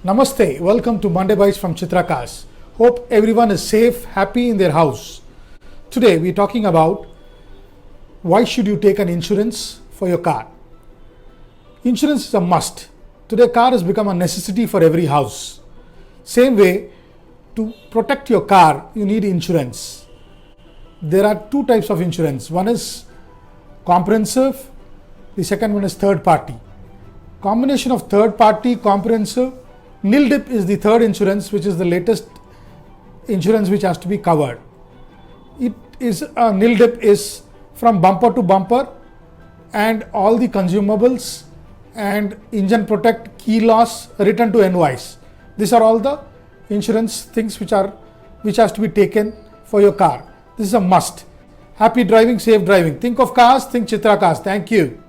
Namaste, welcome to Monday Bytes from ChitraCars. Hope everyone is safe, happy in their house. Today we're talking about why should you take an insurance for your car. Insurance is a must. Today car has become a necessity for every house. Same way, to protect your car you need insurance. There are two types of insurance. One is comprehensive, the second one is third party. Combination of third party, comprehensive, nil dip is the third insurance, which is the latest insurance which has to be covered. It is a nil dip is from bumper to bumper and all the consumables and engine protect, key loss, return to invoice. These are all the insurance things which has to be taken for your car. This is a must. Happy driving, safe driving. Think of cars, think ChitraCars. Thank you.